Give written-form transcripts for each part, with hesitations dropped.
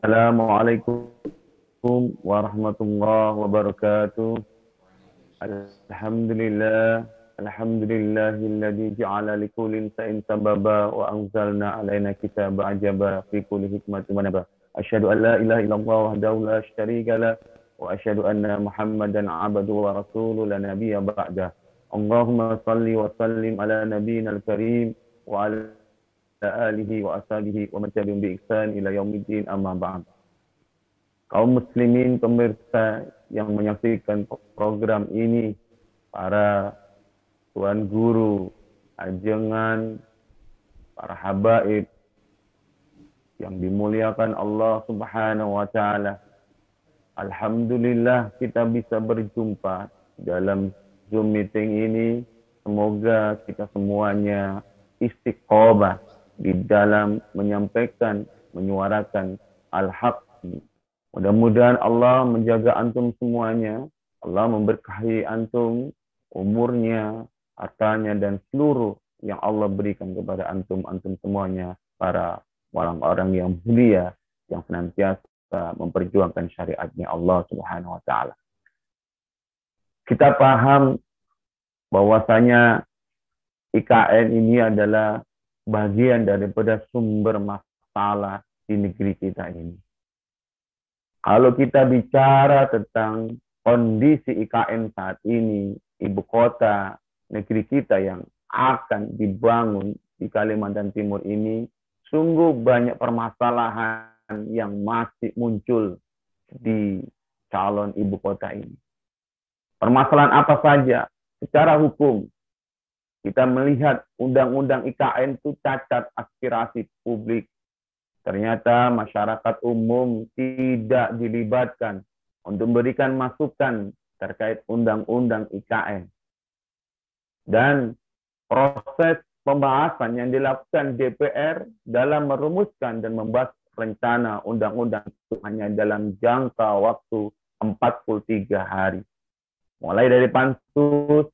Assalamualaikum warahmatullahi wabarakatuh. Alhamdulillah, alhamdulillahilladzi ja'ala likulli insa'in sababa wa anzalna alaina kitaba ajaba fi kulli hikmatin wa naba. Asyhadu an la ilaha illallah wahdahu la syarika lah wa asyhadu anna Muhammadan 'abduhu wa rasuluhu la nabiyya ba'da. Allahumma salli wa sallim ala nabiyyina al-karim wa ala alihi wa ashabihi wa man tabi'ahum bi ihsan ila yaumiddin amma ba'd. Kaum muslimin pemirsa yang menyaksikan program ini, para tuan guru, ajengan, para habaib yang dimuliakan Allah Subhanahu wa taala. Alhamdulillah kita bisa berjumpa dalam Zoom meeting ini. Semoga kita semuanya istiqomah di dalam menyampaikan, menyuarakan al-haq. Mudah-mudahan Allah menjaga antum semuanya. Allah memberkahi antum, umurnya, hartanya, dan seluruh yang Allah berikan kepada antum semuanya. Para orang-orang yang mulia, yang senantiasa memperjuangkan syariatnya Allah Subhanahu wa ta'ala. Kita paham bahwasanya IKN ini adalah bagian daripada sumber masalah di negeri kita ini. Kalau kita bicara tentang kondisi IKN saat ini, ibu kota negeri kita yang akan dibangun di Kalimantan Timur ini, sungguh banyak permasalahan yang masih muncul di calon ibu kota ini. Permasalahan apa saja? Secara hukum, kita melihat undang-undang IKN itu cacat aspirasi publik. Ternyata masyarakat umum tidak dilibatkan untuk memberikan masukan terkait undang-undang IKN. Dan proses pembahasan yang dilakukan DPR dalam merumuskan dan membahas rencana undang-undang itu hanya dalam jangka waktu 43 hari. Mulai dari pansus,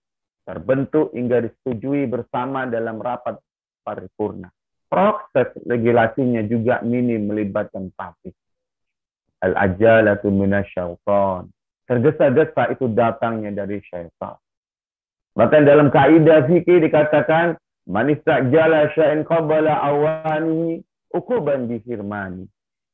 terbentuk hingga disetujui bersama dalam rapat paripurna. Proses legislasinya juga minim melibatkan publik. Al-ajalatu minasyaitan. Tergesa-gesa itu datangnya dari syaitan. Bahkan dalam kaidah fikih dikatakan, man istajala syai'an qabla awanihi uquban bihirmani.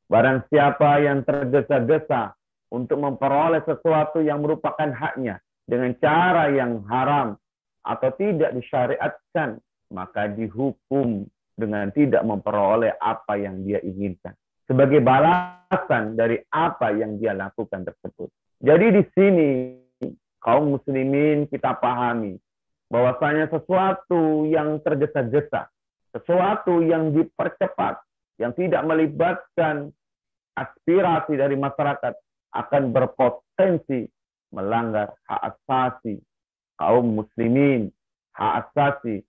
Barang siapa yang tergesa-gesa untuk memperoleh sesuatu yang merupakan haknya dengan cara yang haram atau tidak disyariatkan, maka dihukum dengan tidak memperoleh apa yang dia inginkan sebagai balasan dari apa yang dia lakukan tersebut. Jadi di sini kaum muslimin kita pahami bahwasanya sesuatu yang tergesa-gesa, sesuatu yang dipercepat, yang tidak melibatkan aspirasi dari masyarakat akan berpotensi melanggar hak asasi kaum muslimin, hak asasi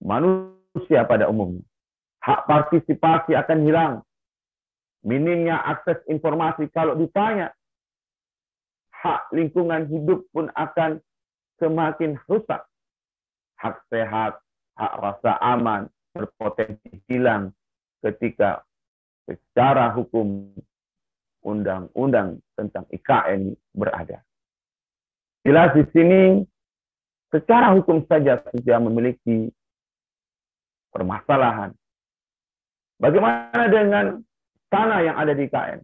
manusia pada umumnya. Hak partisipasi akan hilang. Minimnya akses informasi. Kalau ditanya, hak lingkungan hidup pun akan semakin rusak. Hak sehat, hak rasa aman berpotensi hilang ketika secara hukum undang-undang tentang IKN berada. Jelas di sini secara hukum saja sudah memiliki permasalahan. Bagaimana dengan tanah yang ada di IKN?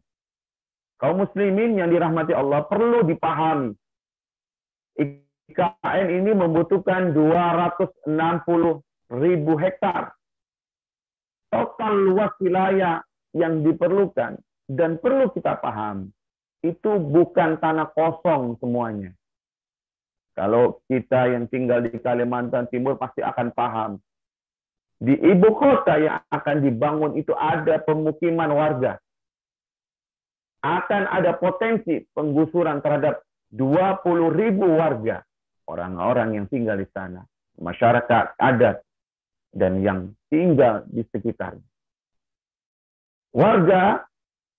Kaum muslimin yang dirahmati Allah perlu dipahami. IKN ini membutuhkan 260.000 hektar. Total luas wilayah yang diperlukan dan perlu kita pahami, itu bukan tanah kosong semuanya. Kalau kita yang tinggal di Kalimantan Timur pasti akan paham. Di ibu kota yang akan dibangun itu ada pemukiman warga. Akan ada potensi penggusuran terhadap 20.000 warga. Orang-orang yang tinggal di sana. Masyarakat adat dan yang tinggal di sekitar. Warga,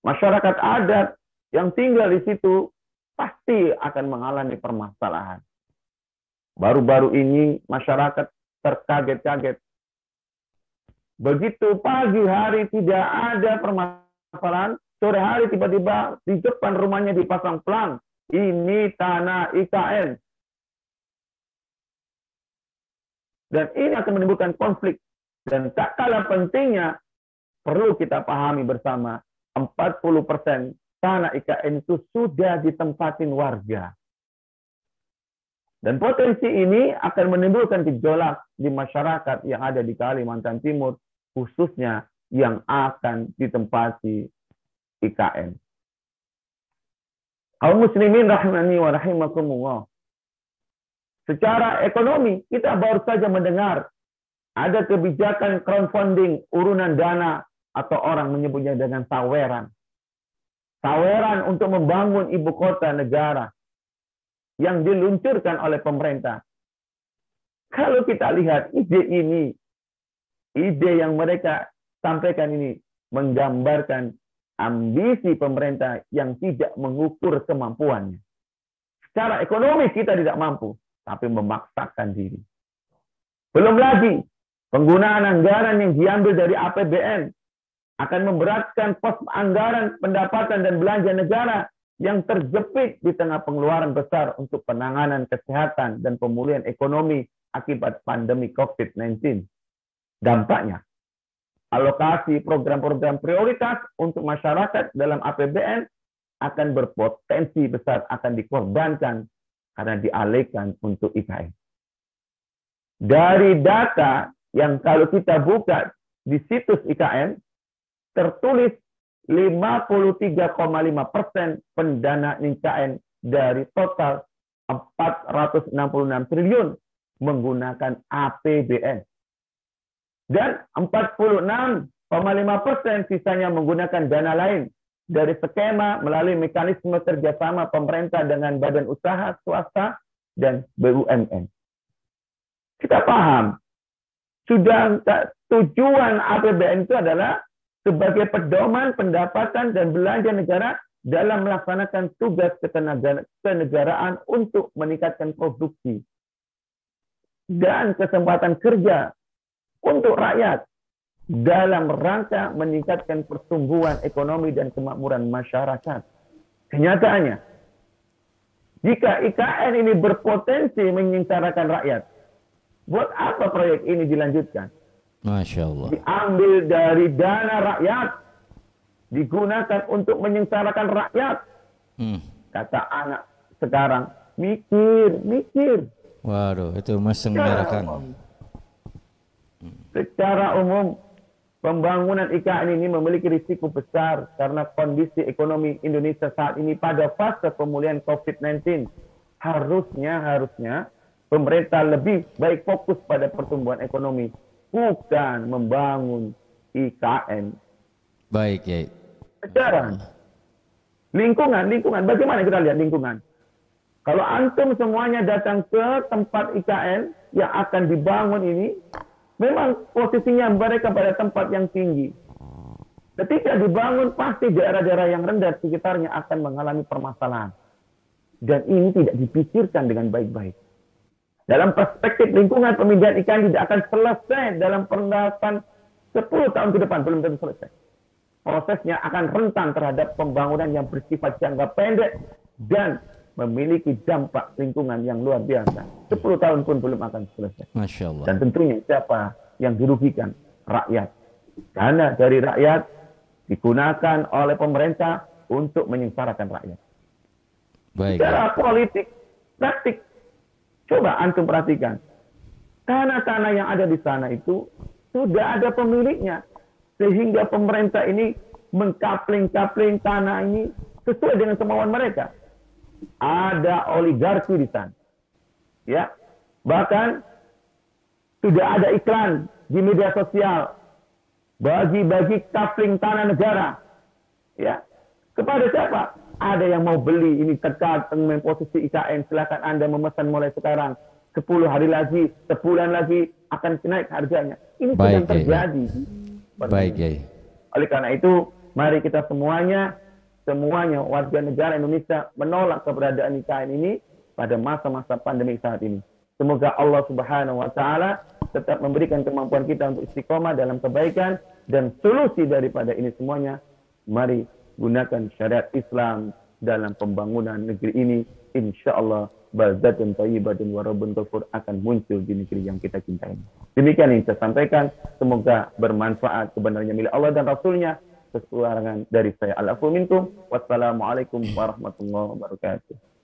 masyarakat adat yang tinggal di situ pasti akan mengalami permasalahan. Baru-baru ini masyarakat terkaget-kaget. Begitu pagi hari tidak ada permasalahan, Sore hari tiba-tiba di depan rumahnya dipasang pelang. Ini tanah IKN. Dan ini akan menimbulkan konflik. Dan tak kalah pentingnya, perlu kita pahami bersama, 40% tanah IKN itu sudah ditempatin warga. Dan potensi ini akan menimbulkan gejolak di masyarakat yang ada di Kalimantan Timur, khususnya yang akan ditempati IKN. Kaum muslimin rahimani wa rahimakumullah. Secara ekonomi, kita baru saja mendengar ada kebijakan crowdfunding, urunan dana, atau orang menyebutnya dengan saweran. Saweran untuk membangun ibu kota negara yang diluncurkan oleh pemerintah. Kalau kita lihat ide ini, ide yang mereka sampaikan ini menggambarkan ambisi pemerintah yang tidak mengukur kemampuannya. Secara ekonomi kita tidak mampu, tapi memaksakan diri. Belum lagi, penggunaan anggaran yang diambil dari APBN akan memberatkan pos anggaran pendapatan dan belanja negara yang terjepit di tengah pengeluaran besar untuk penanganan kesehatan dan pemulihan ekonomi akibat pandemi COVID-19. Dampaknya, alokasi program-program prioritas untuk masyarakat dalam APBN akan berpotensi besar akan dikorbankan karena dialihkan untuk IKN. Dari data yang kalau kita buka di situs IKN, tertulis 53,5% pendanaan IKN dari total 466 triliun menggunakan APBN. Dan 46,5% sisanya menggunakan dana lain dari skema melalui mekanisme kerjasama pemerintah dengan badan usaha swasta dan BUMN. Kita paham, sudah tujuan APBN itu adalah sebagai pedoman pendapatan dan belanja negara dalam melaksanakan tugas kenegaraan untuk meningkatkan produksi dan kesempatan kerja untuk rakyat dalam rangka meningkatkan pertumbuhan ekonomi dan kemakmuran masyarakat. Kenyataannya, jika IKN ini berpotensi menyengsarakan rakyat, buat apa proyek ini dilanjutkan? Masya Allah. Diambil dari dana rakyat, digunakan untuk menyengsarakan rakyat. Kata anak sekarang, mikir. Waduh, itu menyengsarakan. Secara umum, pembangunan IKN ini memiliki risiko besar karena kondisi ekonomi Indonesia saat ini pada fase pemulihan COVID-19. Harusnya pemerintah lebih baik fokus pada pertumbuhan ekonomi, bukan membangun IKN. Baik, ya. Sekarang, lingkungan, bagaimana kita lihat lingkungan? Kalau antum semuanya datang ke tempat IKN yang akan dibangun ini, memang posisinya mereka pada tempat yang tinggi. Ketika dibangun, pasti daerah-daerah yang rendah sekitarnya akan mengalami permasalahan. Dan ini tidak dipikirkan dengan baik-baik. Dalam perspektif lingkungan, pemindahan IKN tidak akan selesai dalam penerapan 10 tahun ke depan, belum tentu selesai. Prosesnya akan rentan terhadap pembangunan yang bersifat jangka pendek dan memiliki dampak lingkungan yang luar biasa. 10 tahun pun belum akan selesai. Masya Allah. Dan tentunya siapa yang dirugikan? Rakyat. Dana dari rakyat digunakan oleh pemerintah untuk menyengsarakan rakyat. Baik. Secara politik, praktik, coba antum perhatikan. Tanah-tanah yang ada di sana itu sudah ada pemiliknya. Sehingga pemerintah ini mengkapling-kapling tanah ini sesuai dengan kemauan mereka. Ada oligarki di sana. Ya. Bahkan sudah ada iklan di media sosial bagi-bagi kapling tanah negara. Ya. Kepada siapa? Ada yang mau beli ini dekat dengan posisi IKN, silakan Anda memesan mulai sekarang. 10 hari lagi, sebulan lagi akan naik harganya. Ini sedang terjadi. Baik, Yai. Oleh karena itu, mari kita semuanya warga negara Indonesia menolak keberadaan IKN ini pada masa-masa pandemi saat ini. Semoga Allah Subhanahu wa taala tetap memberikan kemampuan kita untuk istiqomah dalam kebaikan dan solusi daripada ini semuanya. Mari gunakan syariat Islam dalam pembangunan negeri ini, insya Allah baldatun thayyibatun wa rabbun ghafur akan muncul di negeri yang kita cintai. Demikian yang saya sampaikan, semoga bermanfaat. Kebenarannya milik Allah dan Rasulnya. Kekurangan dari saya, al-afu minkum. Wassalamualaikum warahmatullahi wabarakatuh.